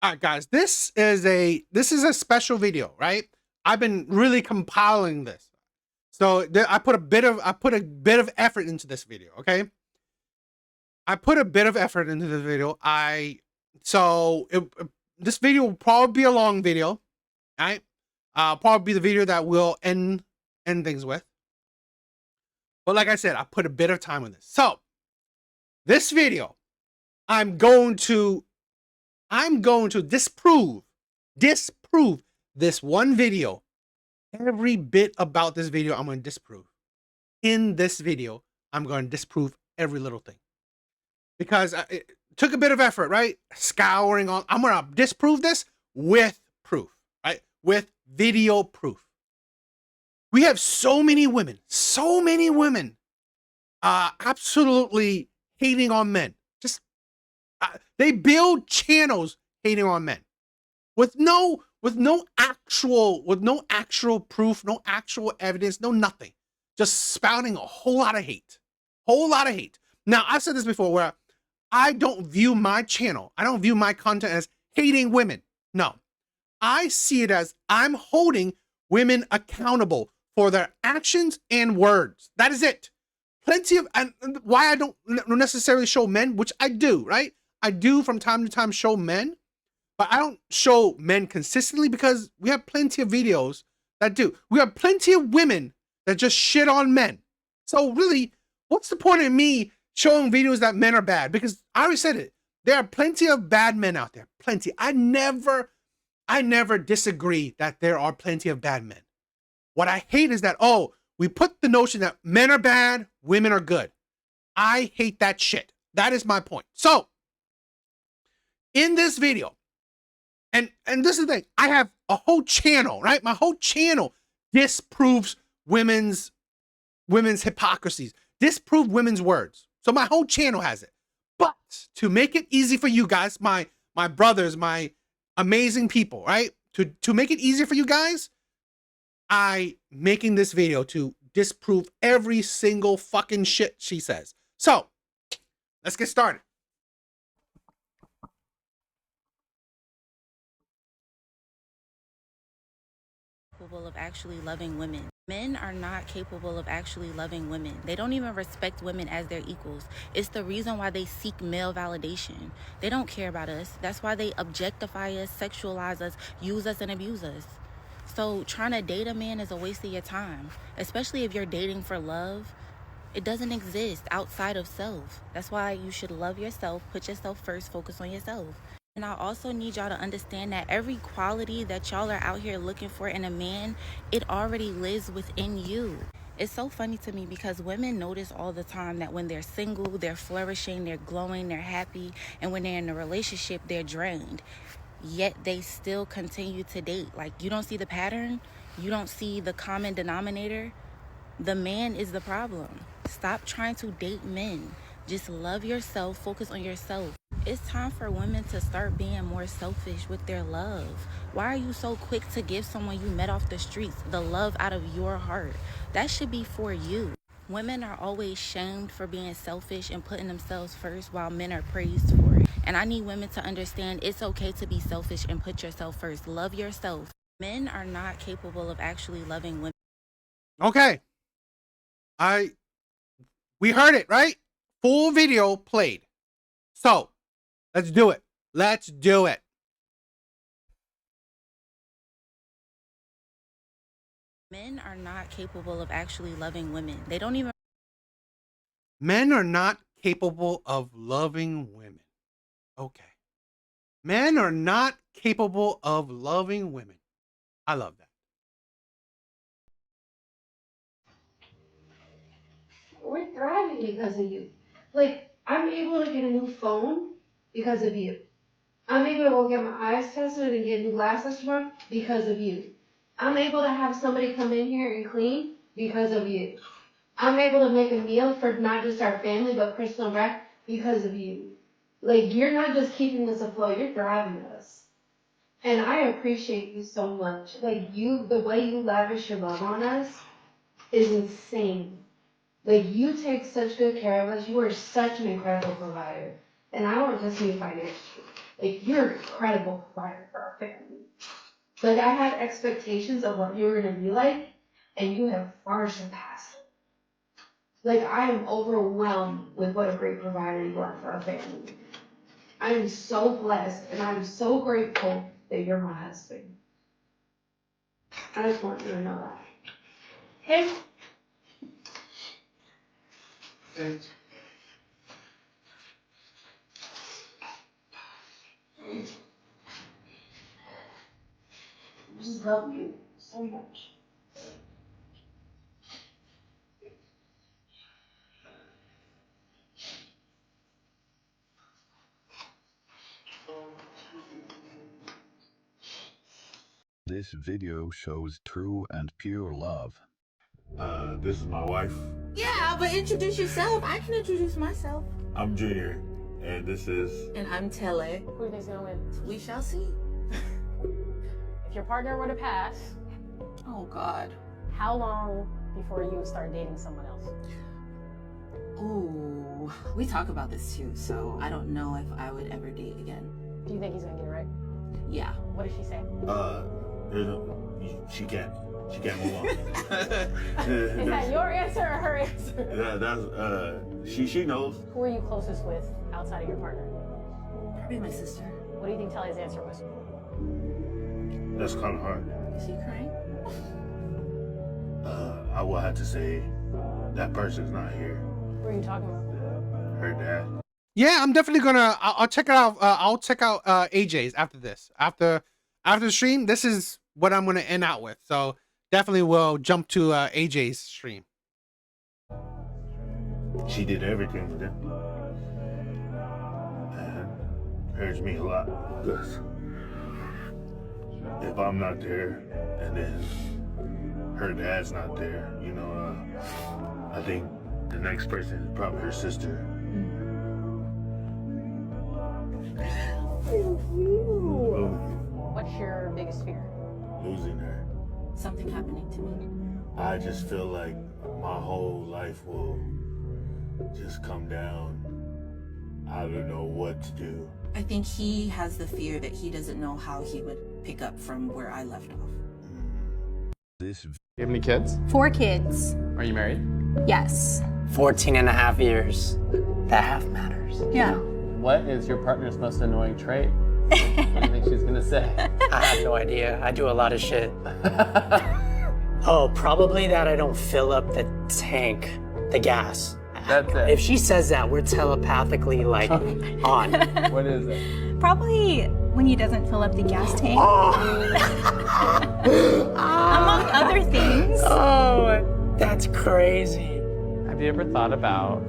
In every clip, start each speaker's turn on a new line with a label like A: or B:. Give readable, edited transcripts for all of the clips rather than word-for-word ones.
A: All right, guys, this is a special video, right? I've been really compiling this, so I put a bit of effort into this video. Okay, I put a bit of effort into this video. This video will probably be a long video, right? Probably be the video that we'll end things with. But like I said, I put a bit of time on this. So this video, I'm going to I'm going to disprove this one video. Every bit about this video, I'm going to disprove. In this video, I'm going to disprove every little thing because it took a bit of effort, right? Scouring on. I'm going to disprove this with proof, right? With video proof. We have so many women, absolutely hating on men. Just they build channels hating on men with no actual proof, no actual evidence, no nothing. Just spouting a whole lot of hate. Whole lot of hate. Now, I've said this before where I don't view my channel, I don't view my content as hating women. No. I see it as I'm holding women accountable for their actions and words. That is it. Plenty of, and why I don't necessarily show men, which I do, right? I do from time to time show men, but I don't show men consistently because we have plenty of videos that do. We have plenty of women that just shit on men. So really, what's the point of me showing videos that men are bad? Because I already said it. There are plenty of bad men out there. Plenty. I never disagree that there are plenty of bad men. What I hate is that, oh, we put the notion that men are bad, women are good. I hate that shit. That is my point. So, in this video, and this is the thing, I have a whole channel, right? My whole channel disproves women's hypocrisies, disprove women's words. So my whole channel has it. But to make it easy for you guys, my brothers, my amazing people, right? To make it easier for you guys, I making this video to disprove every single fucking shit she says. So, let's get started.
B: Capable of actually loving women. Men are not capable of actually loving women. They don't even respect women as their equals. It's the reason why they seek male validation. They don't care about us. That's why they objectify us, sexualize us, use us, and abuse us. So trying to date a man is a waste of your time, especially if you're dating for love. It doesn't exist outside of self. That's why you should love yourself, put yourself first, focus on yourself. And I also need y'all to understand that every quality that y'all are out here looking for in a man, it already lives within you. It's so funny to me because women notice all the time that when they're single, they're flourishing, they're glowing, they're happy, and when they're in a relationship, they're drained. Yet they still continue to date. Like, you don't see the pattern, you don't see the common denominator. The man is the problem. Stop trying to date men. Just love yourself, focus on yourself. It's time for women to start being more selfish with their love. Why are you so quick to give someone you met off the streets the love out of your heart? That should be for you. Women are always shamed for being selfish and putting themselves first while men are praised for it. And I need women to understand it's okay to be selfish and put yourself first. Love yourself. Men are not capable of actually loving women.
A: Okay. I we heard it, right? Full video played. So, let's do it. Let's do it.
B: Men are not capable of actually loving women. They don't even
A: Men are not capable of loving women. Okay. Men are not capable of loving women. I love that.
C: We're thriving because of you. Like, I'm able to get a new phone because of you. I'm able to go get my eyes tested and get new glasses tomorrow because of you. I'm able to have somebody come in here and clean because of you. I'm able to make a meal for not just our family, but Crystal and Brad because of you. Like, you're not just keeping us afloat, you're driving us. And I appreciate you so much. Like, the way you lavish your love on us is insane. Like, you take such good care of us. You are such an incredible provider. And I don't just mean financially. Like, you're an incredible provider for our family. Like, I had expectations of what you were gonna be like, and you have far surpassed it. Like, I am overwhelmed with what a great provider you are for our family. I am so blessed, and I'm so grateful that you're my husband. I just want you to know that. Hey. Thanks. I just love you so much.
D: This video shows true and pure love.
E: This is my wife.
F: Yeah, but introduce yourself. I can introduce myself.
E: I'm Junior, and this is...
F: And I'm Tele.
G: Who do you think's gonna win?
F: We shall see.
G: If your partner were to pass,
F: Oh, God.
G: how long before you would start dating someone else?
F: Ooh, we talk about this too, so I don't know if I would ever date again.
G: Do you think he's gonna get it right?
F: Yeah.
G: What did she say?
E: she can't move on.
G: Is that your answer or her answer?
E: She knows.
G: Who are you closest with outside of your partner?
F: Probably my sister.
G: What do you think Telly's answer was?
E: That's kind of hard.
F: Is she crying?
E: I will have to say that person's not here.
G: Who are you talking about?
E: Her dad.
A: Yeah, I'm definitely gonna. I'll check it out. I'll check out AJ's after this. After the stream, this is what I'm gonna end out with. So definitely will jump to AJ's stream.
E: She did everything with him. And hurts me a lot because if I'm not there and then her dad's not there, you know, I think the next person is probably her sister.
G: What's your biggest fear?
E: Losing her.
F: Something happening to me.
E: I just feel like my whole life will just come down. I don't know what to do.
F: I think he has the fear that he doesn't know how he would pick up from where I left off.
D: This
H: You have any kids?
I: 4 kids.
H: Are you married?
I: Yes.
J: 14 and a half years. That half matters.
I: Yeah.
H: What is your partner's most annoying trait? What do you think she's gonna say?
J: I have no idea. I do a lot of shit. Oh, probably that I don't fill up the tank, the gas.
H: That's it.
J: If she says that, we're telepathically like on.
H: What is it?
I: Probably when he doesn't fill up the gas tank. Among other things.
J: Oh, that's crazy.
H: Have you ever thought about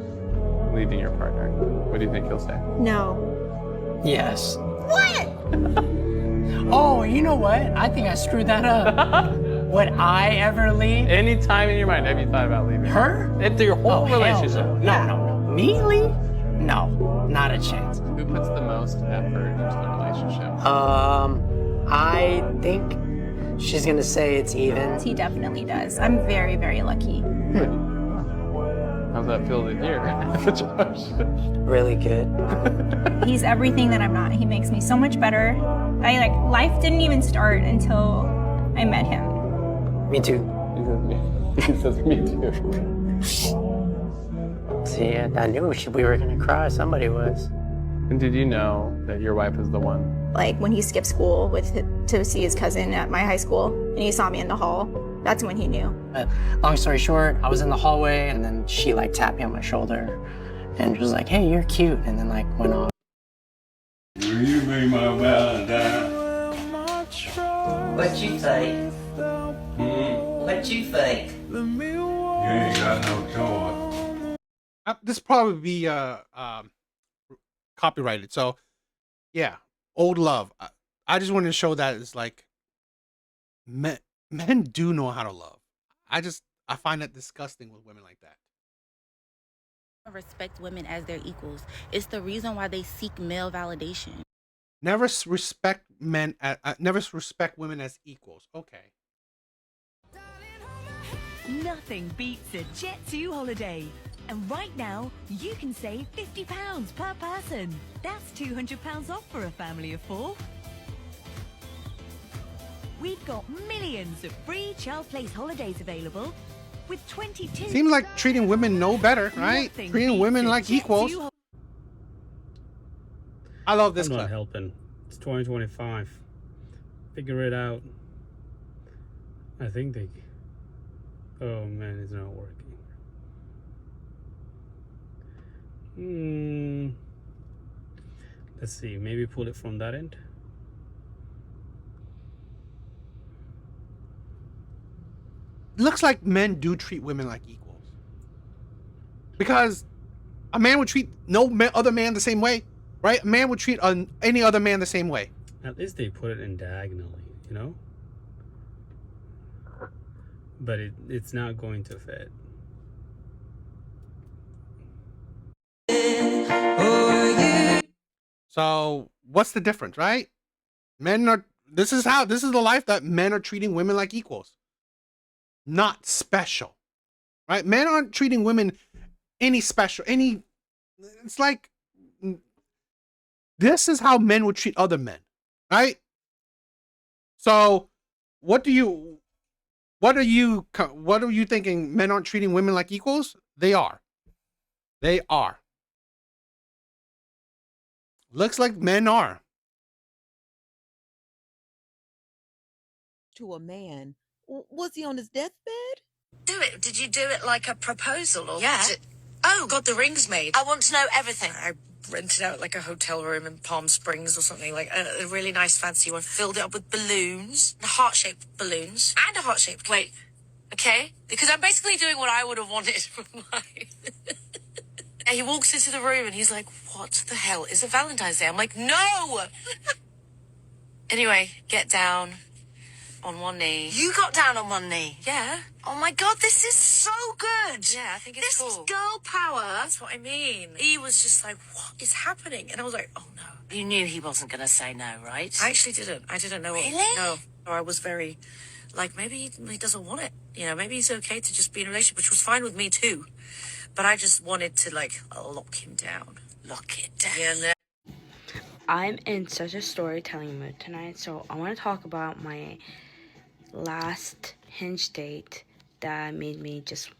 H: leaving your partner? What do you think he'll say?
I: No.
J: Yes.
I: What?
J: Oh, you know what? I think I screwed that up. Would I ever leave
H: Any time in your mind have you thought about leaving?
J: her?
H: Into your whole
J: Oh, hell
H: relationship?
J: no. Me leave? No, not a chance.
H: Who puts the most effort into the relationship?
J: I think she's gonna say it's even.
I: He definitely does. I'm very, very lucky.
H: How's that feel to hear? Josh?
J: Really good.
I: He's everything that I'm not. He makes me so much better. Life didn't even start until I met him.
J: Me too.
H: He says me too.
J: See, I knew we were gonna cry. Somebody was.
H: And did you know that your wife is the one?
I: Like when he skipped school to see his cousin at my high school, and he saw me in the hall. That's when he knew.
J: But long story short, I was in the hallway, and then she like tapped me on my shoulder, and was like, "Hey, you're cute," and then like went off.
E: Will you be my Valentine?
J: What you think? What you think?
E: You ain't got no choice.
A: This probably be copyrighted. So yeah, old love. I just wanted to show that it's like men do know how to love. I find that disgusting with women like that.
B: Respect women as their equals. It's the reason why they seek male validation.
A: Never respect men. Never respect women as equals. Okay.
K: Nothing beats a Jet2 holiday. And right now, you can save £50 per person. That's £200 off for a family of 4. We've got millions of free child place holidays available with 22.
A: Seems like treating women no better, right?
K: Nothing
A: Treating
K: beats
A: women
K: a
A: like equals.
K: Jet2
A: I love this
L: I'm not
A: clip.
L: helping. It's 2025. Figure it out. I think they... Oh man, it's not working. Let's see, maybe pull it from that end.
A: Looks like men do treat women like equals. Because a man would treat other man the same way, right? A man would treat any other man the same way.
L: At least they put it in diagonally, you know? But it's not going to fit.
A: So what's the difference, right? This is the life that men are treating women like equals. Not special, right? Men aren't treating women it's like, this is how men would treat other men, right? So what are you thinking? Men aren't treating women like equals? They are. Looks like men are.
M: To a man. Was he on his deathbed?
N: Do it. Did you do it like a proposal or?
M: Yeah.
N: Oh, got the rings made. I want to know everything. I rented out like a hotel room in Palm Springs or something, like a really nice fancy one. Filled it up with balloons, heart-shaped balloons, and a heart-shaped. Wait, okay? Because I'm basically doing what I would have wanted for mine. And he walks into the room and he's like, "What the hell is a Valentine's Day?" I'm like, "No." Anyway, get down on one knee. You got down on one knee? Yeah. Oh my God, this is so good. Yeah, I think it's cool. This is girl power. That's what I mean. He was just like, "What is happening?" And I was like, "Oh no." You knew he wasn't going to say no, right? I actually didn't. I didn't know. Really? No. I was very, like, maybe he doesn't want it. You know, maybe he's okay to just be in a relationship, which was fine with me too. But I just wanted to, like, lock him down. Lock it down. Yeah, no.
O: I'm in such a storytelling mood tonight, so I want to talk about my last Hinge date that made me just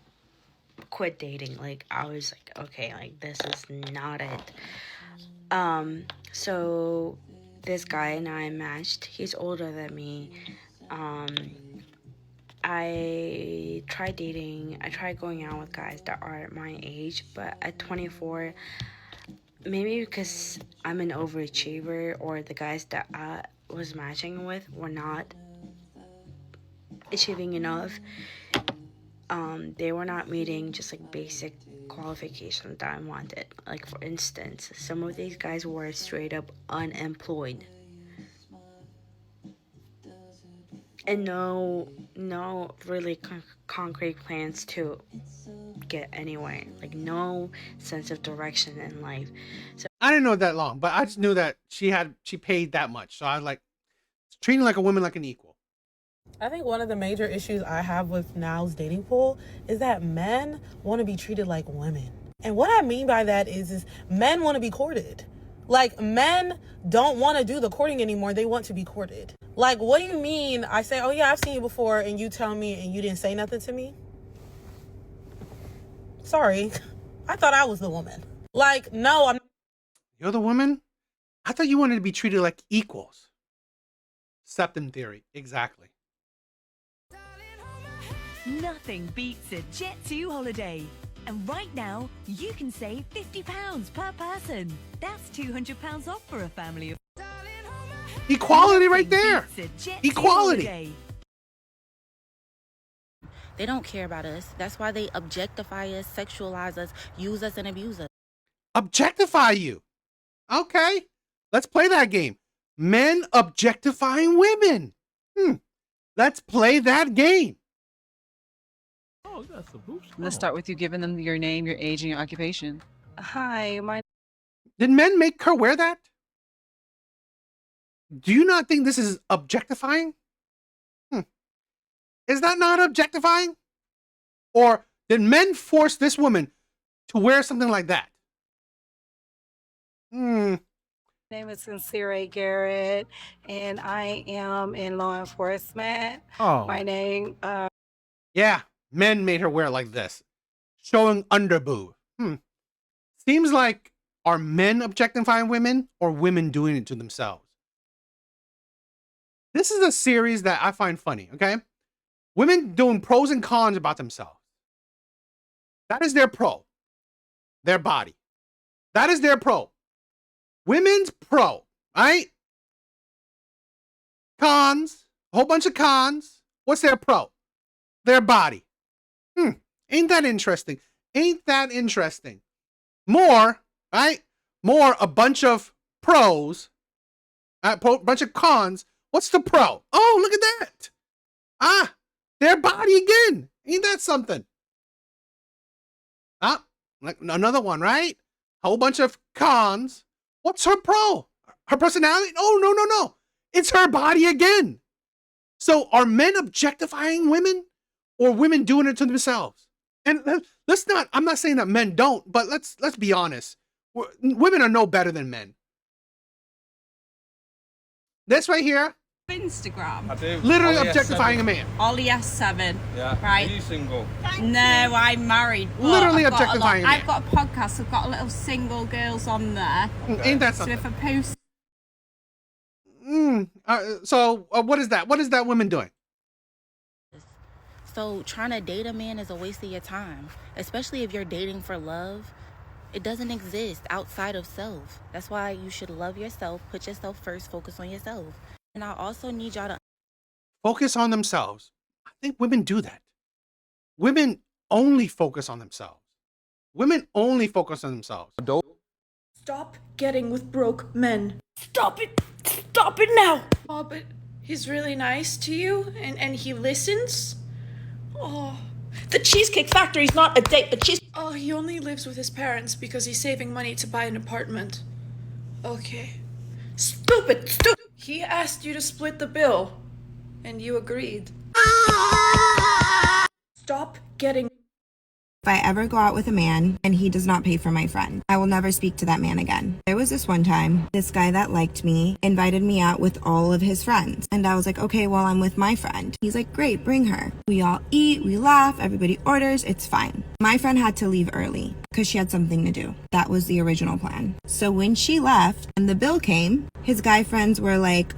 O: quit dating. Like, I was like, okay, like, this is not it. So this guy and I matched. He's older than me. I tried going out with guys that are my age, but at 24, maybe because I'm an overachiever, or the guys that I was matching with were not achieving enough. They were not meeting just like basic qualifications that I wanted. Like, for instance, some of these guys were straight up unemployed. And no really concrete plans to get anywhere. Like, no sense of direction in life. So
A: I didn't know that long, but I just knew that she paid that much. So I was like, treating like a woman like an equal.
P: I think one of the major issues I have with now's dating pool is that men want to be treated like women. And what I mean by that is men want to be courted. Like, men don't want to do the courting anymore. They want to be courted. Like, what do you mean? I say, "Oh yeah, I've seen you before," and you tell me and you didn't say nothing to me? Sorry. I thought I was the woman. Like, no, I'm...
A: You're the woman? I thought you wanted to be treated like equals. Septum theory. Exactly.
K: Nothing beats a Jet2 holiday. And right now, you can save £50 per person. That's £200 off for a family of...
A: Equality right there. Equality.
B: They don't care about us. That's why they objectify us, sexualize us, use us, and abuse us.
A: Objectify you. Okay. Let's play that game. Men objectifying women. Let's play that game.
Q: Let's start with you giving them your name, your age, and your occupation.
O: Hi,
A: Did men make her wear that? Do you not think this is objectifying? Is that not objectifying? Or did men force this woman to wear something like that?
R: My name is Sincere Garrett, and I am in law enforcement.
A: Oh.
R: My name,
A: Yeah, men made her wear it like this, showing underboob. Seems like, are men objectifying women or women doing it to themselves? This is a series that I find funny, okay? Women doing pros and cons about themselves. That is their pro. Their body. That is their pro. Women's pro, right? Cons, a whole bunch of cons. What's their pro? Their body. Ain't that interesting? Ain't that interesting? More, right? More a bunch of pros, bunch of cons. What's the pro? Oh, look at that. Their body again. Ain't that something? Like another one, right? Whole bunch of cons. What's her pro? Her personality? Oh, no. It's her body again. So are men objectifying women or women doing it to themselves? And let's not, I'm not saying that men don't, but let's be honest. Women are no better than men. This right here,
S: Instagram.
H: I do.
A: literally
H: Ollie
A: objectifying
H: S7.
A: a man.
S: Ollie S7.
H: Yeah.
S: Right.
H: Are you single?
S: No, I'm married. but
A: Literally
S: I've got a lot-
A: objectifying a man.
S: I've got a podcast. I've got a little single girls on there.
A: Ain't that
S: So
A: something?
S: if I post,
A: So what is that? What is that woman doing?
B: So trying to date a man is a waste of your time, especially if you're dating for love. It doesn't exist outside of self. That's why you should love yourself, put yourself first, focus on yourself. And I also need y'all to
A: Focus on themselves. I think women do that. Women only focus on themselves. Women only focus on themselves.
T: Stop getting with broke men.
N: Stop it! Stop it now!
T: Oh, but he's really nice to you and he listens? Oh.
N: The Cheesecake Factory's not a date.
T: Oh, he only lives with his parents because he's saving money to buy an apartment. Okay.
N: Stupid!
T: He asked you to split the bill, and you agreed. Stop getting...
U: If I ever go out with a man and he does not pay for my friend, I will never speak to that man again. There was this one time, this guy that liked me invited me out with all of his friends. And I was like, okay, well, I'm with my friend. He's like, great, bring her. We all eat, we laugh, everybody orders, it's fine. My friend had to leave early because she had something to do. That was the original plan. So when she left and the bill came, his guy friends were like,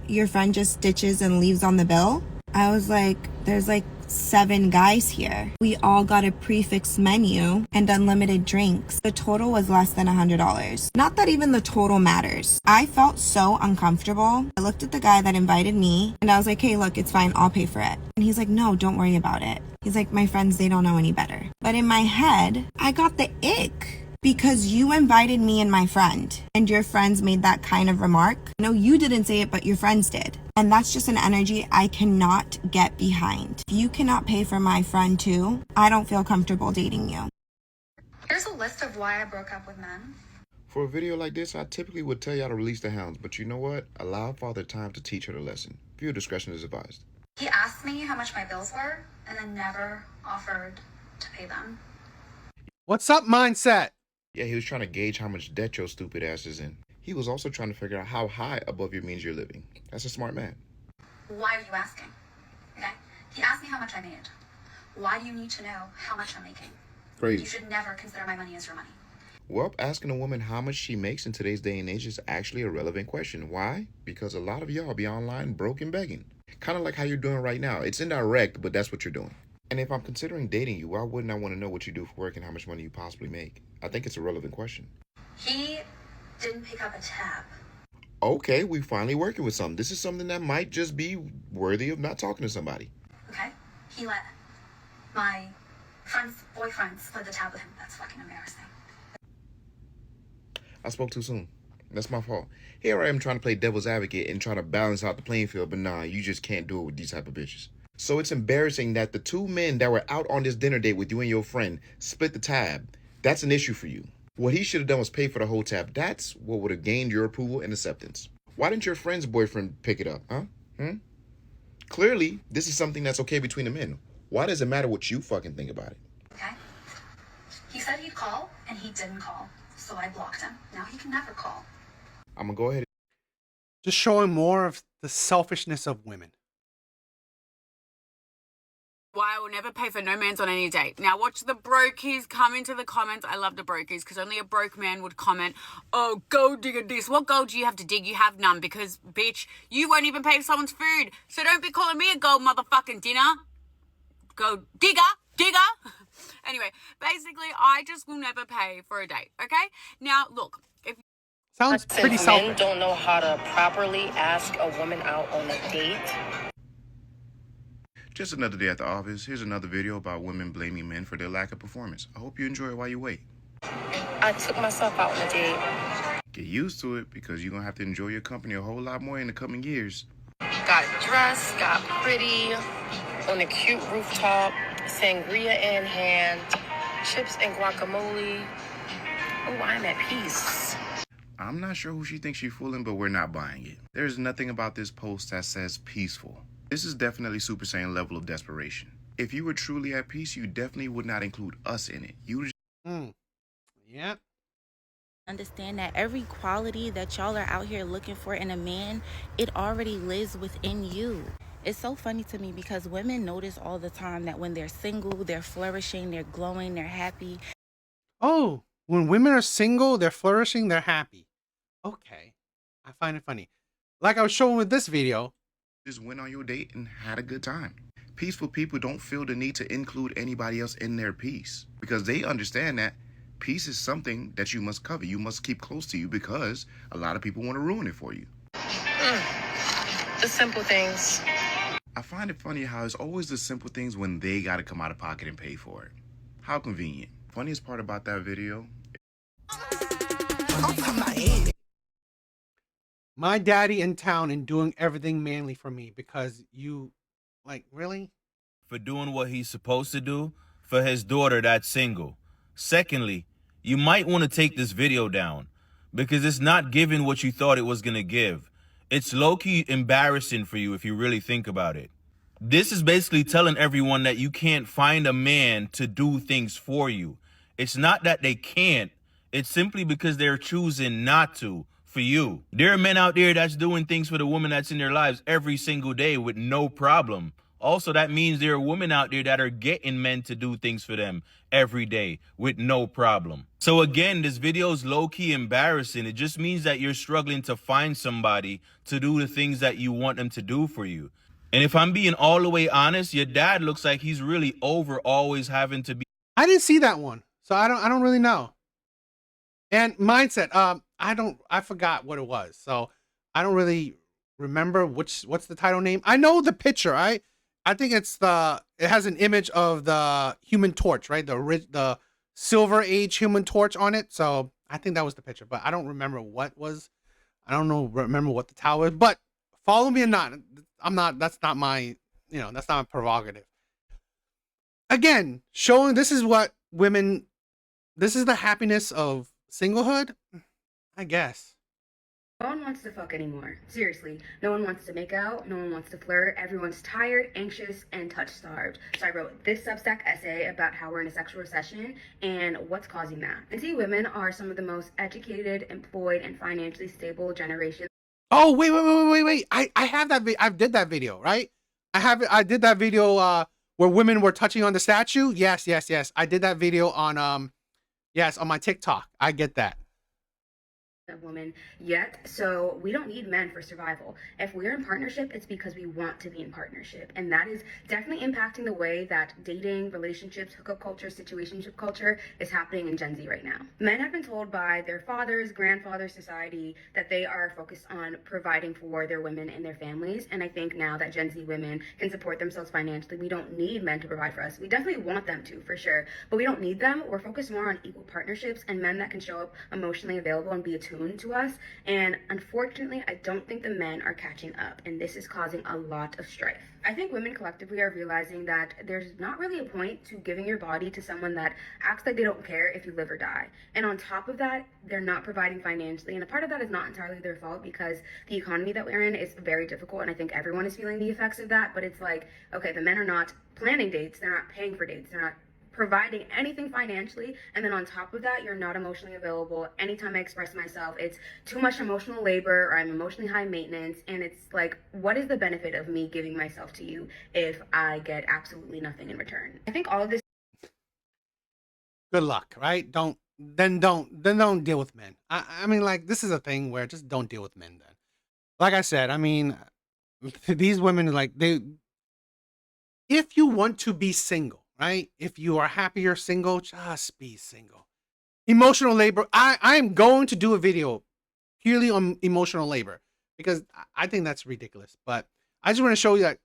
U: your friend just ditches and leaves on the bill? I was like, there's like 7 guys here. We all got a prefix menu and unlimited drinks. The total was less than $100. Not that even the total matters. I felt so uncomfortable. I looked at the guy that invited me and I was like, hey, look, it's fine. I'll pay for it. And he's like, no, don't worry about it. He's like, my friends, they don't know any better. But in my head, I got the ick. Because you invited me and my friend, and your friends made that kind of remark. No, you didn't say it, but your friends did. And that's just an energy I cannot get behind. If you cannot pay for my friend too, I don't feel comfortable dating you.
V: Here's a list of why I broke up with men.
W: For a video like this, I typically would tell y'all to release the hounds, but you know what? Allow father time to teach her the lesson. Viewer discretion is advised.
V: He asked me how much my bills were, and then never offered to pay them.
A: What's up, mindset?
W: Yeah, he was trying to gauge how much debt your stupid ass is in. He was also trying to figure out how high above your means you're living. That's a smart man.
V: Why are you asking? Okay? He asked me how much I made. Why do you need to know how much I'm making?
W: Crazy.
V: You should never consider my money as your money.
W: Well, asking a woman how much she makes in today's day and age is actually a relevant question. Why? Because a lot of y'all be online broke and begging. Kind of like how you're doing right now. It's indirect, but that's what you're doing. And if I'm considering dating you, why wouldn't I want to know what you do for work and how much money you possibly make? I think it's a relevant question.
V: He didn't pick up a tab.
W: Okay, we finally working with something. This is something that might just be worthy of not talking to somebody.
V: Okay? He let my friend's boyfriend split the tab with him. That's fucking embarrassing.
W: I spoke too soon. That's my fault. Here I am trying to play devil's advocate and try to balance out the playing field, but nah, you just can't do it with these type of bitches. So it's embarrassing that the 2 men that were out on this dinner date with you and your friend split the tab. That's an issue for you. What he should have done was pay for the whole tab. That's what would have gained your approval and acceptance. Why didn't your friend's boyfriend pick it up, huh? Clearly, this is something that's okay between the men. Why does it matter what you fucking think about it?
V: Okay? He said he'd call, and he didn't call. So I blocked him. Now he can never call.
W: I'm gonna go ahead.
A: Just showing more of the selfishness of women.
C: Why I will never pay for no man's on any date. Now watch the brokies come into the comments. I love the brokies because only a broke man would comment, oh, gold digger this. What gold do you have to dig? You have none because, bitch, you won't even pay for someone's food. So don't be calling me a gold motherfucking dinner. Gold digger. Anyway, basically, I just will never pay for a date, okay? Now, look, if
A: sounds pretty
F: Men
A: selfish.
F: don't know how to properly ask a woman out on a date.
W: Just another day at the office. Here's another video about women blaming men for their lack of performance. I hope you enjoy it while you wait.
F: I took myself out on a date.
W: Get used to it because you're gonna have to enjoy your company a whole lot more in the coming years.
F: Got dressed, got pretty, on a cute rooftop, sangria in hand, chips and guacamole. Oh, I'm at peace.
W: I'm not sure who she thinks she's fooling, but we're not buying it. There's nothing about this post that says peaceful. This is definitely Super Saiyan level of desperation. If you were truly at peace, you definitely would not include us in it. You
A: Yeah.
B: Understand that every quality that y'all are out here looking for in a man, it already lives within you. It's so funny to me because women notice all the time that when they're single, they're flourishing, they're glowing, they're happy.
A: Oh, when women are single, they're flourishing, they're happy. Okay. I find it funny. Like I was showing with this video.
W: just went on your date and had a good time. Peaceful people don't feel the need to include anybody else in their peace because they understand that peace is something that you must cover. You must keep close to you because a lot of people want to ruin it for you.
F: The simple things.
W: I find it funny how it's always the simple things when they got to come out of pocket and pay for it. How convenient. Funniest part about that video.
A: My daddy in town and doing everything manly for me because you, like, really?
G: For doing what he's supposed to do for his daughter that's single. Secondly, you might want to take this video down because it's not giving what you thought it was going to give. It's low-key embarrassing for you if you really think about it. This is basically telling everyone that you can't find a man to do things for you. It's not that they can't. It's simply because they're choosing not to for you. There are men out there that's doing things for the woman that's in their lives every single day with no problem. Also, that means there are women out there that are getting men to do things for them every day with no problem. So again, this video is low-key embarrassing. It just means that you're struggling to find somebody to do the things that you want them to do for you. And if I'm being all the way honest, your dad looks like he's really over always having to be.
A: I didn't see that one, so I don't really know. And mindset, I forgot what it was, so I don't really remember what's the title name. I know the picture, right? I think it has an image of the Human Torch, right? The Silver Age Human Torch on it. So I think that was the picture, but I don't remember what was. I don't remember what the title is. But follow me or not, that's not my prerogative. Again, showing this is what women. This is the happiness of singlehood, I guess.
X: No one wants to fuck anymore. Seriously. No one wants to make out. No one wants to flirt. Everyone's tired, anxious, and touch-starved. So I wrote this Substack essay about how we're in a sexual recession and what's causing that. And see, women are some of the most educated, employed, and financially stable generation.
A: Oh, wait. I have that. I did that video, right? I did that video where women were touching on the statue. Yes. I did that video on on my TikTok. I get that.
X: Of women yet, so we don't need men for survival. If we're in partnership, it's because we want to be in partnership, and that is definitely impacting the way that dating, relationships, hookup culture, situationship culture is happening in Gen Z right now. Men have been told by their fathers, grandfathers, society that they are focused on providing for their women and their families, and I think now that Gen Z women can support themselves financially, we don't need men to provide for us. We definitely want them to, for sure, but we don't need them. We're focused more on equal partnerships and men that can show up emotionally available and be attuned to us, and unfortunately I don't think the men are catching up, and this is causing a lot of strife. I think women collectively are realizing that there's not really a point to giving your body to someone that acts like they don't care if you live or die, and on top of that they're not providing financially, and a part of that is not entirely their fault because the economy that we're in is very difficult, and I think everyone is feeling the effects of that. But it's like, okay, the men are not planning dates, they're not paying for dates, they're not providing anything financially, and then on top of that, you're not emotionally available. Anytime I express myself, it's too much emotional labor, or I'm emotionally high maintenance, and it's like, what is the benefit of me giving myself to you if I get absolutely nothing in return? I think all of this.
A: Good luck, right? Don't deal with men. I mean, like, this is a thing where just don't deal with men then. Like I said, I mean, these women, like, if you want to be single, right? If you are happy you're single, just be single. Emotional labor. I am going to do a video purely on emotional labor because I think that's ridiculous. But I just want to show you that,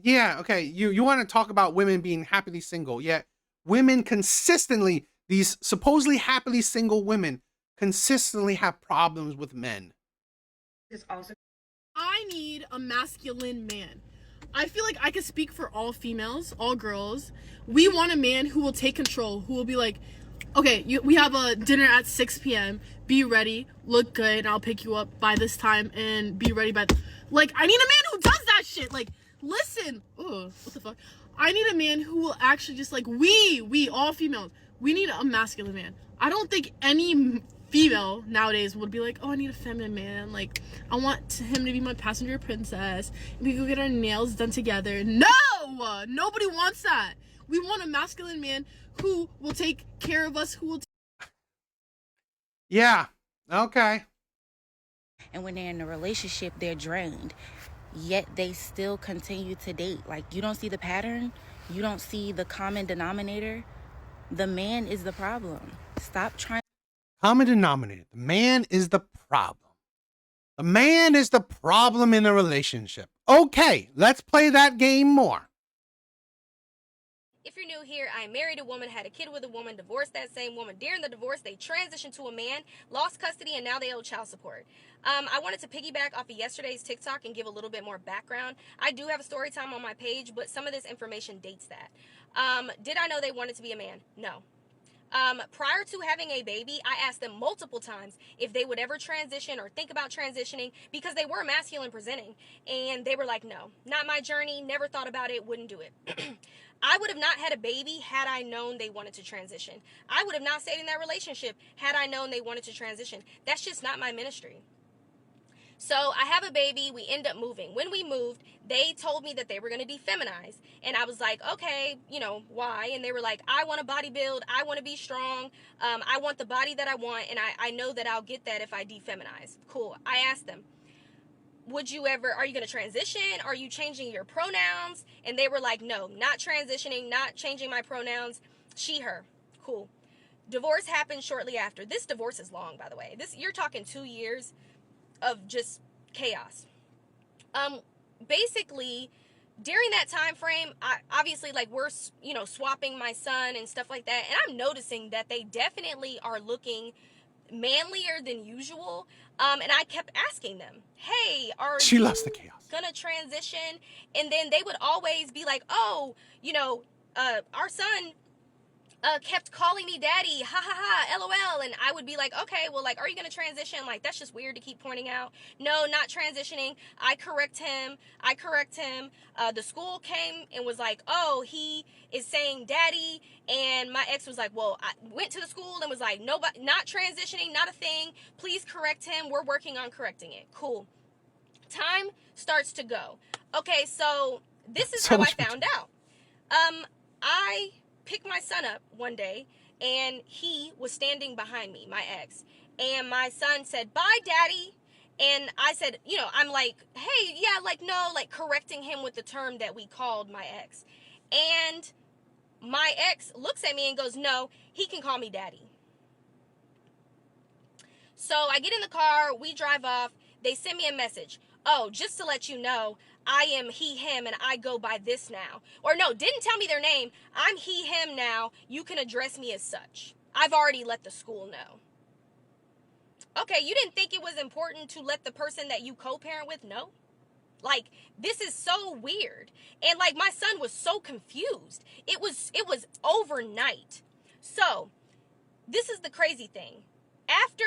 A: yeah, okay, you want to talk about women being happily single, yet women consistently, these supposedly happily single women consistently have problems with men.
D: I need a masculine man. I feel like I can speak for all females, all girls. We want a man who will take control, who will be like, okay, we have a dinner at 6 p.m. Be ready, look good, and I'll pick you up by this time and be ready by... Like, I need a man who does that shit. Like, listen. Ugh, what the fuck? I need a man who will actually just, like, we, all females, we need a masculine man. I don't think any female nowadays would be like, oh, I need a feminine man. Like, I want him to be my passenger princess. We go get our nails done together. No! Nobody wants that. We want a masculine man who will take care of us, who will...
A: Yeah, okay.
B: And when they're in a relationship, they're drained. Yet they still continue to date. Like, you don't see the pattern. You don't see the common denominator. The man is the problem. Stop trying.
A: Common denominator. The man is the problem. The man is the problem in a relationship. Okay, let's play that game more.
E: If you're new here, I married a woman, had a kid with a woman, divorced that same woman. During the divorce, they transitioned to a man, lost custody, and now they owe child support. I wanted to piggyback off of yesterday's TikTok and give a little bit more background. I do have a story time on my page, but some of this information dates that. Did I know they wanted to be a man? No. Prior to having a baby, I asked them multiple times if they would ever transition or think about transitioning because they were masculine presenting. And they were like, no, not my journey, never thought about it, wouldn't do it. I would have not had a baby had I known they wanted to transition. I would have not stayed in that relationship had I known they wanted to transition. That's just not my ministry. So I have a baby, we end up moving. When we moved, they told me that they were going to defeminize. And I was like, okay, you know, why? And they were like, I want to bodybuild, I want to be strong, I want the body that I want, and I know that I'll get that if I defeminize. Cool. I asked them, are you going to transition? Are you changing your pronouns? And they were like, no, not transitioning, not changing my pronouns, she, her. Cool. Divorce happened shortly after. This divorce is long, by the way. You're talking 2 years of just chaos. Basically, during that time frame, obviously, like, we're, you know, swapping my son and stuff like that, and I'm noticing that they definitely are looking manlier than usual. And I kept asking them, hey,
A: she loves the chaos.
E: Gonna transition? And then they would always be like, oh, you know, our son kept calling me daddy, ha ha ha, LOL. And I would be like, okay, well, like, are you gonna transition? Like, that's just weird to keep pointing out. No, not transitioning. I correct him. The school came and was like, oh, he is saying daddy. And my ex was like, well, I went to the school and was like, nobody, not transitioning, not a thing. Please correct him. We're working on correcting it. Cool. Time starts to go. Okay, so this is how I found out. I picked my son up one day and he was standing behind me, my ex. And my son said, bye, daddy. And I said, you know, I'm like, hey, yeah, like, no, like, correcting him with the term that we called my ex. And my ex looks at me and goes, no, he can call me daddy. So I get in the car, we drive off, they send me a message. Oh, just to let you know, I am he, him, and I go by this now. Or no, didn't tell me their name. I'm he, him now. You can address me as such. I've already let the school know. Okay, you didn't think it was important to let the person that you co-parent with know? Like, this is so weird. And like, my son was so confused. It was overnight. So this is the crazy thing. After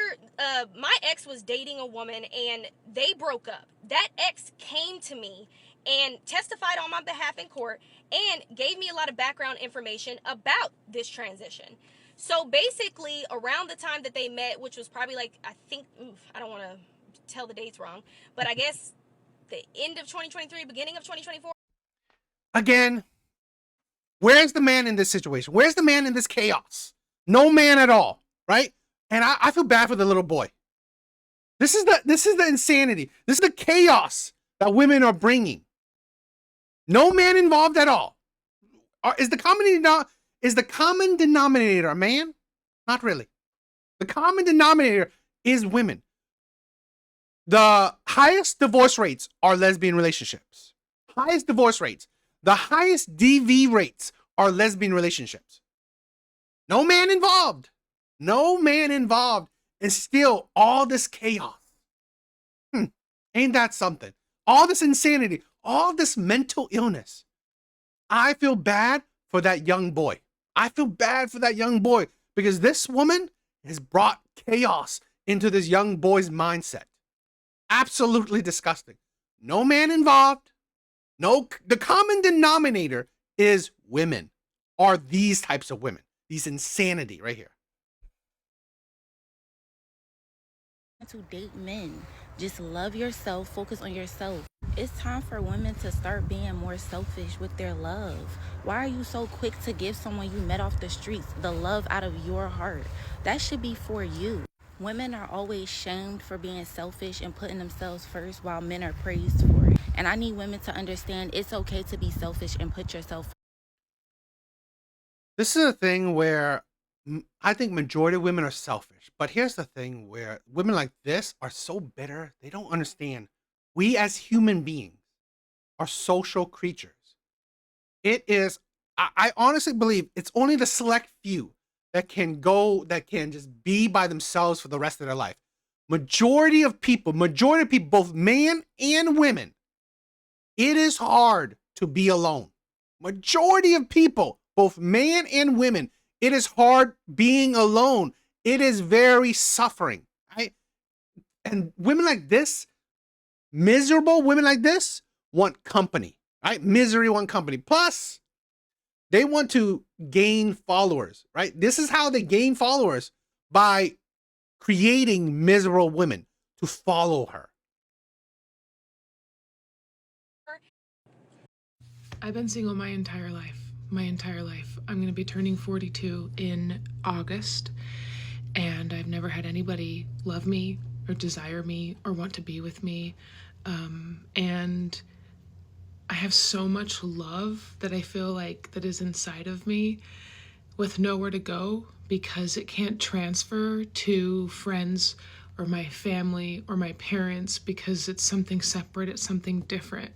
E: my ex was dating a woman and they broke up, that ex came to me and testified on my behalf in court and gave me a lot of background information about this transition. So basically, around the time that they met, which was probably like, I think, I don't want to tell the dates wrong, but I guess the end of 2023, beginning of 2024.
A: Again, where's the man in this situation? Where's the man in this chaos? No man at all, right? And I feel bad for the little boy. This is the insanity. This is the chaos that women are bringing. No man involved at all. Is the common denominator a man? Not really. The common denominator is women. The highest divorce rates are lesbian relationships. Highest divorce rates. The highest DV rates are lesbian relationships. No man involved. No man involved. And still all this chaos. Ain't that something? All this insanity. All this mental illness. I feel bad for that young boy. I feel bad for that young boy because this woman has brought chaos into this young boy's mindset. Absolutely disgusting. No man involved. The common denominator is women, are these types of women. These insanity right here.
B: To date men. Just love yourself, focus on yourself. It's time for women to start being more selfish with their love. Why are you so quick to give someone you met off the streets the love out of your heart? That should be for you. Women are always shamed for being selfish and putting themselves first while men are praised for it. And I need women to understand it's okay to be selfish and put yourself first.
A: This is a thing where I think majority of women are selfish. But here's the thing where women like this are so bitter, they don't understand. We as human beings are social creatures. It is, I honestly believe it's only the select few that can just be by themselves for the rest of their life. Majority of people, both men and women, it is hard to be alone. Majority of people, both men and women, it is hard being alone. It is very suffering, right? And women like this, miserable women like this, want company, right? Misery want company. Plus, they want to gain followers, right? This is how they gain followers, by creating miserable women to follow her.
T: I've been single my entire life. I'm going to be turning 42 in August, and I've never had anybody love me or desire me or want to be with me. And I have so much love that I feel like that is inside of me with nowhere to go, because it can't transfer to friends or my family or my parents, because it's something separate, it's something different.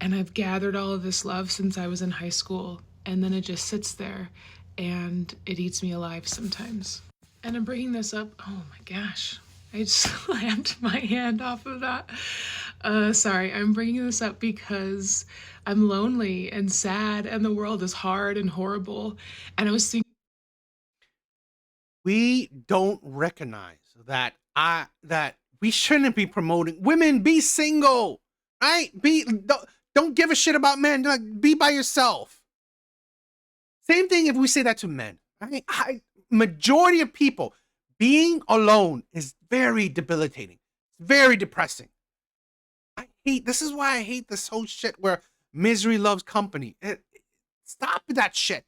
T: And I've gathered all of this love since I was in high school, and then it just sits there and it eats me alive sometimes. And I'm bringing this up, oh my gosh, I just slammed my hand off of that. Sorry, I'm bringing this up because I'm lonely and sad and the world is hard and horrible. And I was thinking,
A: we don't recognize that we shouldn't be promoting women. Be single, right? Don't give a shit about men. Like, be by yourself. Same thing if we say that to men. Right? Majority of people, being alone is very debilitating. It's very depressing. This is why I hate this whole shit where misery loves company. Stop that shit.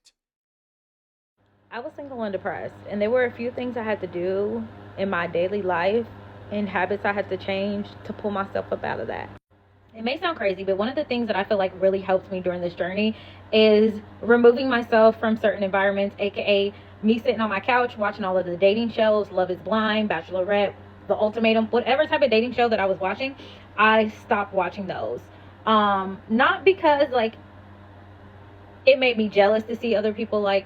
I: I was single and depressed, and there were a few things I had to do in my daily life and habits I had to change to pull myself up out of that. It may sound crazy, but one of the things that I feel like really helps me during this journey is removing myself from certain environments, aka me sitting on my couch watching all of the dating shows, Love is Blind, Bachelorette, The Ultimatum, whatever type of dating show that I was watching, I stopped watching those. Not because like it made me jealous to see other people like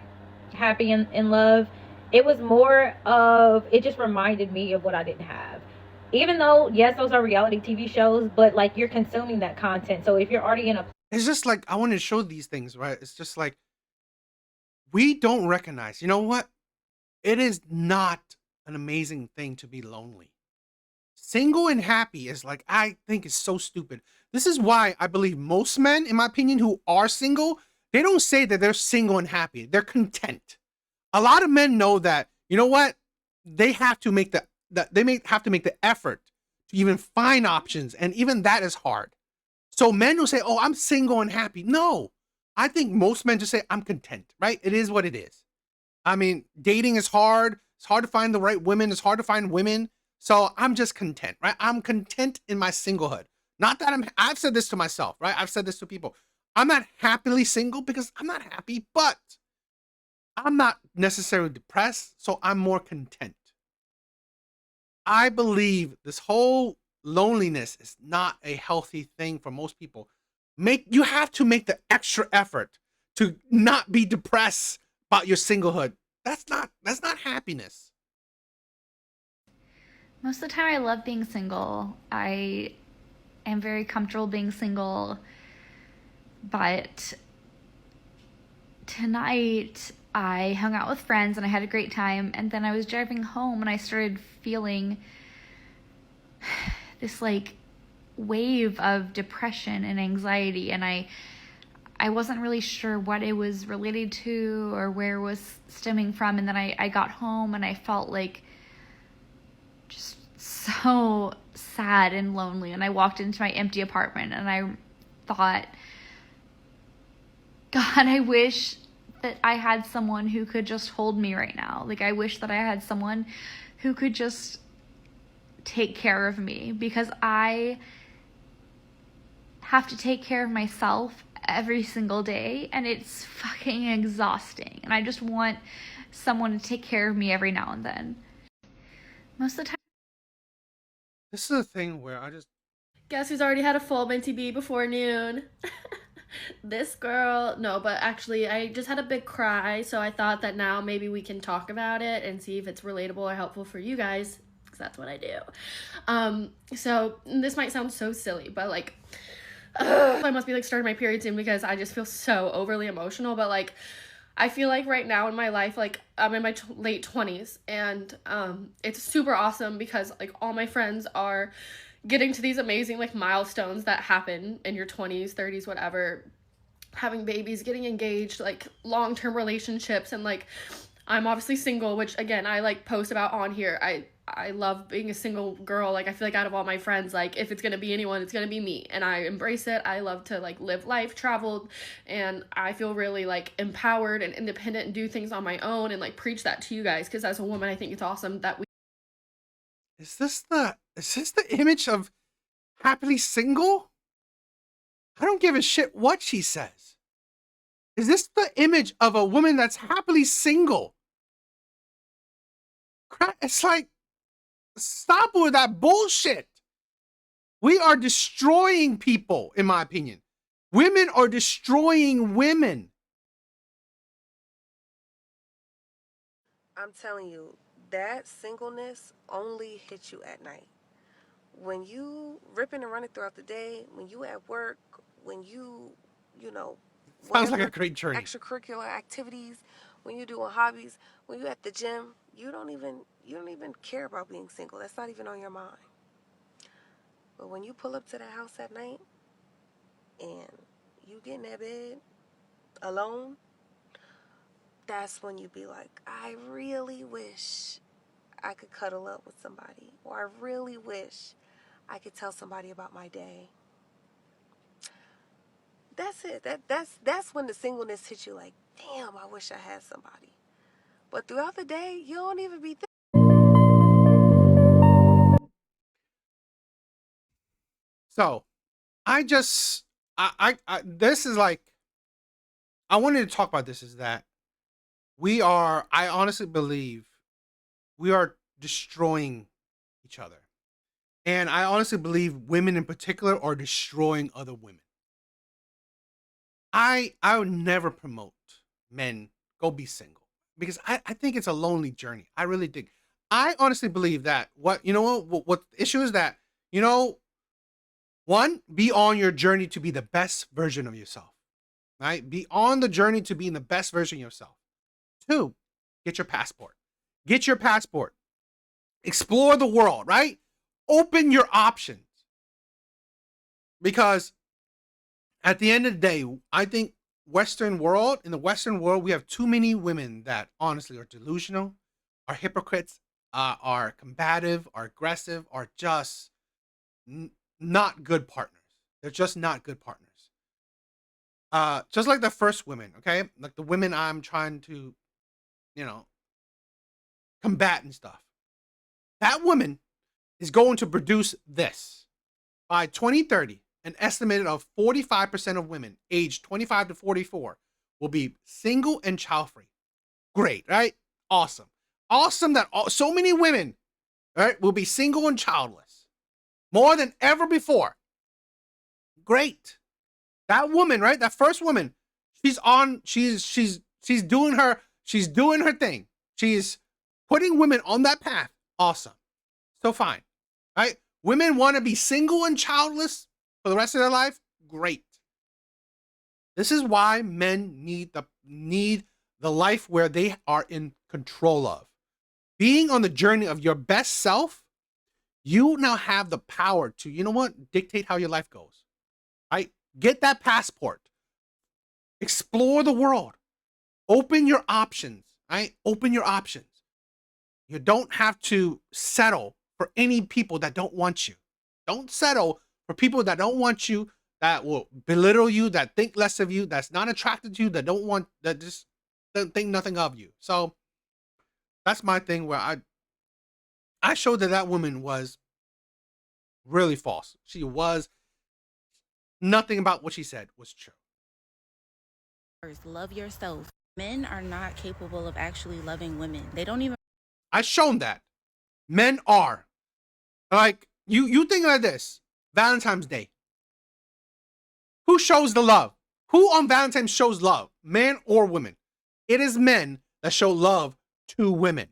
I: happy and in love. It was more of, it just reminded me of what I didn't have. Even though, yes, those are reality TV shows, but like you're consuming that content. So if you're already in a...
A: It's just like, I want to show these things, right? It's just like, we don't recognize, you know what? It is not an amazing thing to be lonely. single and happy is like, I think is so stupid. This is why I believe most men, in my opinion, who are single, they don't say that they're single and happy. They're content. A lot of men know that, you know what? They have to make have to make the effort to even find options. And even that is hard. So men who say, oh, I'm single and happy. No, I think most men just say, I'm content, right? It is what it is. I mean, dating is hard. It's hard to find the right women. It's hard to find women. So I'm just content, right? I'm content in my singlehood. Not that I've said this to myself, right? I've said this to people. I'm not happily single because I'm not happy, but I'm not necessarily depressed. So I'm more content. I believe this whole loneliness is not a healthy thing for most people. You have to make the extra effort to not be depressed about your singlehood. That's not happiness.
J: Most of the time I love being single. I am very comfortable being single. But tonight I hung out with friends and I had a great time, and then I was driving home and I started feeling this like wave of depression and anxiety, and I wasn't really sure what it was related to or where it was stemming from. And then I got home and I felt like just so sad and lonely, and I walked into my empty apartment and I thought, God, I wish that I had someone who could just hold me right now. Like, I wish that I had someone who could just take care of me, because I have to take care of myself every single day and it's fucking exhausting. And I just want someone to take care of me every now and then. Most of the time.
A: This is a thing where I just...
D: Guess who's already had a full minty bee before noon? This girl. No, but actually I just had a big cry, so I thought that now maybe we can talk about it and see if it's relatable or helpful for you guys, because that's what I do. So this might sound so silly, but like I must be like starting my period soon because I just feel so overly emotional. But like, I feel like right now in my life, like I'm in my late 20s, and it's super awesome because like all my friends are getting to these amazing like milestones that happen in your 20s, 30s, whatever, having babies, getting engaged, like long-term relationships. And like, I'm obviously single, which again, I like post about on here. I love being a single girl. Like, I feel like out of all my friends, like if it's gonna be anyone, it's gonna be me, and I embrace it. I love to like live life, travel, and I feel really like empowered and independent and do things on my own, and like preach that to you guys, because as a woman, I think it's awesome that we...
A: Is this the image of happily single? I don't give a shit what she says. Is this the image of a woman that's happily single? It's like, stop with that bullshit. We are destroying people, in my opinion. Women are destroying women.
L: I'm telling you, that singleness only hits you at night. When you ripping and running throughout the day, when you at work, when you know,
A: Sounds like a great journey.
L: extracurricular activities, when you doing hobbies, when you at the gym, you don't even care about being single. That's not even on your mind. But when you pull up to the house at night and you get in that bed alone, that's when you be like, I really wish I could cuddle up with somebody, or I really wish I could tell somebody about my day. That's it. That's when the singleness hits you like, damn, I wish I had somebody. But throughout the day, you don't even be
A: So, this is like, I wanted to talk about this, is that I honestly believe we are destroying each other. And I honestly believe women in particular are destroying other women. I would never promote men go be single, because I think it's a lonely journey. I really think. I honestly believe that what the issue is that, one, be on your journey to be the best version of yourself, right? Be on the journey to being the best version of yourself. Two, get your passport. Get your passport. Explore the world, right? Open your options. Because at the end of the day, I think in the Western world, we have too many women that honestly are delusional, are hypocrites, are combative, are aggressive, are just not good partners. They're just not good partners. Just like the first women, okay? Like the women I'm trying to, combat and stuff. That woman is going to produce this. By 2030, an estimated of 45% of women aged 25 to 44 will be single and child-free. Great, right? Awesome. Awesome that so many women, right, will be single and childless. More than ever before. Great. That woman, right? That first woman, she's doing her thing. She's putting women on that path. Awesome. So fine. Right? Women want to be single and childless for the rest of their life. Great. This is why men need the life where they are in control of. Being on the journey of your best self, you now have the power to, dictate how your life goes. Right? Get that passport. Explore the world. Open your options. Right? Open your options. You don't have to settle for any people that don't want you. Don't settle for people that don't want you, that will belittle you, that think less of you, that's not attracted to you, that just don't think nothing of you. So that's my thing where I showed that woman was really false. She was, nothing about what she said was true.
B: First, love yourself. Men are not capable of actually loving women. They don't even.
A: I've shown that. Men are. Like, you think like this. Valentine's Day. Who shows the love? Who on Valentine's shows love? Men or women? It is men that show love to women.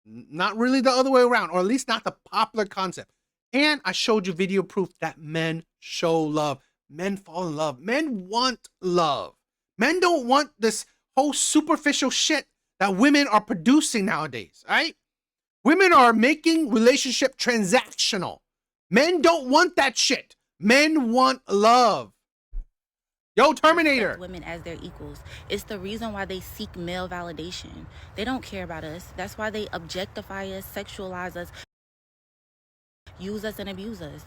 A: Not really the other way around, or at least not the popular concept. And I showed you video proof that men show love. Men fall in love. Men want love. Men don't want this whole superficial shit that women are producing nowadays, right? Women are making relationship transactional. Men don't want that shit. Men want love. Yo, Terminator.
B: Women as their equals. It's the reason why they seek male validation. They don't care about us. That's why they objectify us, sexualize us, use us, and abuse us.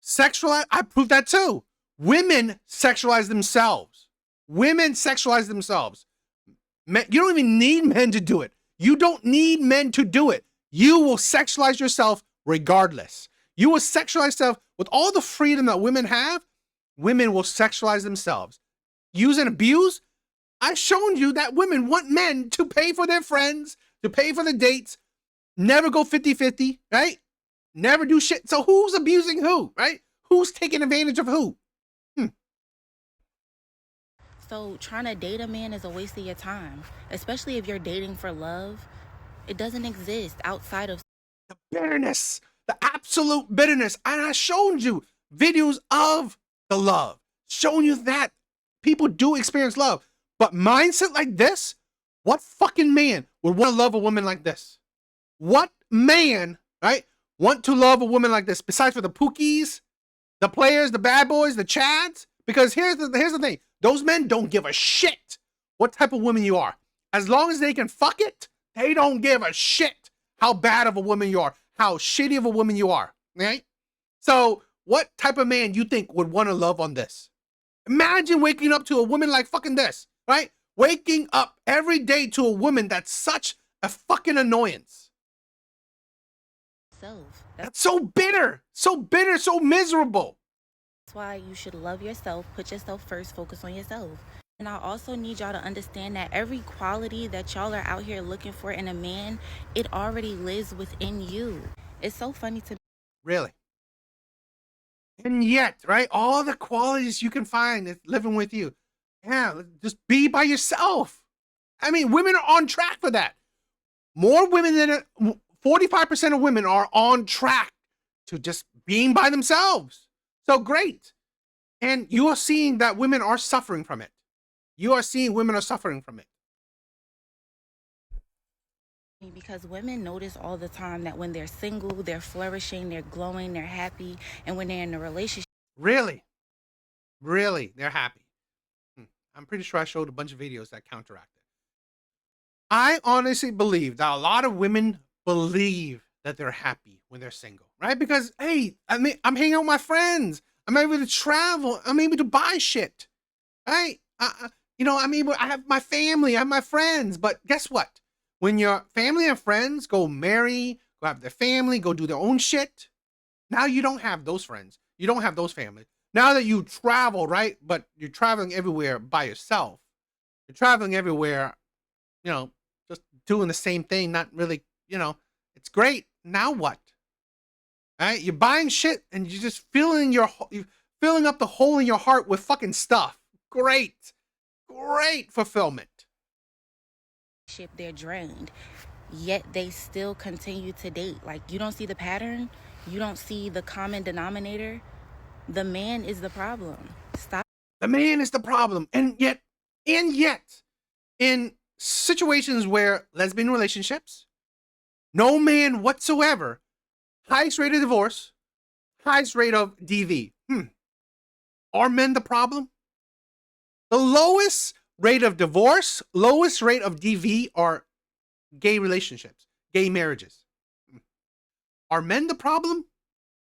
A: Sexualize? I proved that too. Women sexualize themselves. Women sexualize themselves. Men, you don't even need men to do it. You don't need men to do it. You will sexualize yourself regardless. You will sexualize yourself with all the freedom that women have. Women will sexualize themselves. Use and abuse. I've shown you that women want men to pay for their friends, to pay for the dates, never go 50-50, right? Never do shit. So who's abusing who, right? Who's taking advantage of who?
B: So trying to date a man is a waste of your time, especially if you're dating for love. It doesn't exist outside of
A: the bitterness, the absolute bitterness. And I showed you videos of the love, showing you that people do experience love. But mindset like this, what fucking man would want to love a woman like this? What man, right, want to love a woman like this? Besides for the Pookies, the players, the bad boys, the Chads? Because here's the thing. Those men don't give a shit what type of woman you are. As long as they can fuck it, they don't give a shit how bad of a woman you are, how shitty of a woman you are, right? So what type of man you think would want to love on this? Imagine waking up to a woman like fucking this, right? Waking up every day to a woman that's such a fucking annoyance. That's so bitter, so miserable.
B: That's why you should love yourself, put yourself first, focus on yourself. And I also need y'all to understand that every quality that y'all are out here looking for in a man, it already lives within you. It's so funny to me.
A: Really? And yet, right, all the qualities you can find is living with you. Yeah, just be by yourself. I mean, women are on track for that. More women than 45% of women are on track to just being by themselves. So great. And you are seeing that women are suffering from it. You are seeing women are suffering from it.
B: Because women notice all the time that when they're single, they're flourishing, they're glowing, they're happy, and when they're in a relationship,
A: Really? Really? They're happy. I'm pretty sure I showed a bunch of videos that counteract it. I honestly believe that a lot of women believe that they're happy when they're single, right? Because, hey, I mean, I'm hanging out with my friends. I'm able to travel. I'm able to buy shit, right? I have my family, I have my friends. But guess what? When your family and friends go marry, go have their family, go do their own shit, now you don't have those friends. You don't have those families. Now that you travel, right? But you're traveling everywhere by yourself. You're traveling everywhere, just doing the same thing, not really, it's great. Now what? Right? You're buying shit and you're just filling up the hole in your heart with fucking stuff. Great. Great fulfillment.
B: they're drained, yet they still continue to date. Like, you don't see the pattern, you don't see the common denominator. The man is the problem. Stop.
A: The man is the problem. And yet, in situations where lesbian relationships, no man whatsoever, highest rate of divorce, highest rate of DV. Are men the problem? The lowest rate of divorce, lowest rate of DV are gay relationships, gay marriages. Are men the problem?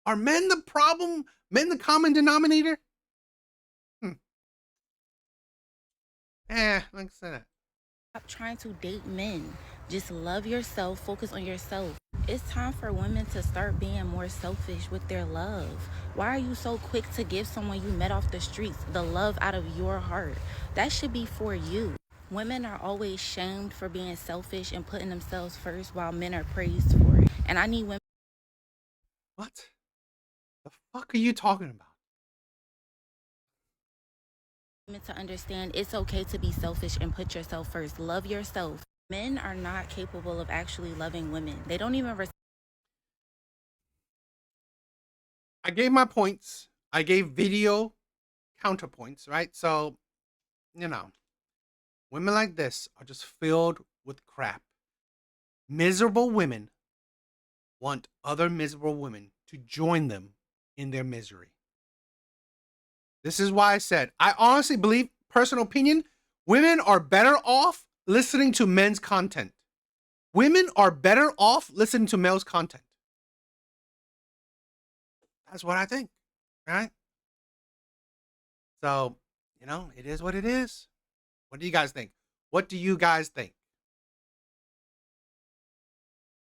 A: Are men the problem? Men the common denominator? Like I said.
B: Stop trying to date men. Just love yourself. Focus on yourself. It's time for women to start being more selfish with their love. Why are you so quick to give someone you met off the streets the love out of your heart? That should be for you. Women are always shamed for being selfish and putting themselves first, while men are praised for it. And I need women.
A: What the fuck are you talking about?
B: To understand it's okay to be selfish and put yourself first. Love yourself. Men are not capable of actually loving women. They don't even
A: I gave my points. I gave video counterpoints, right? So, women like this are just filled with crap. Miserable women want other miserable women to join them in their misery. This is why I said, I honestly believe, personal opinion, women are better off listening to men's content. Women are better off listening to male's content. That's what I think, right? So, it is what it is. What do you guys think? What do you guys think?